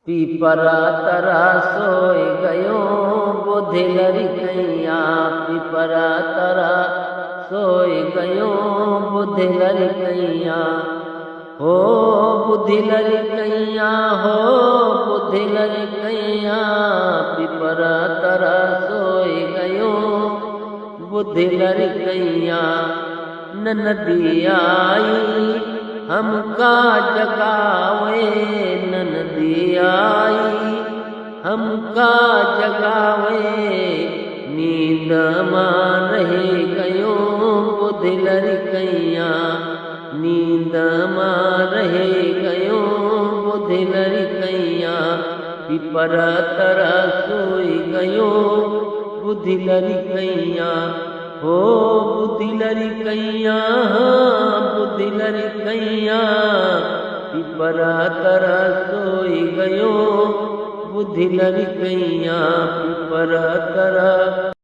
पीपरा तरा सोई गयो बुद्धि लड़कैया। पीपरा तरा सोई गयो बुद्धि लड़कैया। हो बुद्धि लड़कैया, हो बुद्धि लड़कैया। पीपरा तरा सोई गयो बुद्धि लड़कैया। ननदी आई हमका जगावे, ननदी आई हमका जगावे। नींद मां रही गयो बुद्धि लड़कैया। नींद मां रही गयो बुद्धि लड़कैया। पीपरा तरा सोई गयो बुद्धि लड़कैया। हो बुद्धि लड़कैया, बुद्धि लड़कैया। पीपरा तरा सोई गयो बुद्धि लड़कैया। पीपरा तरा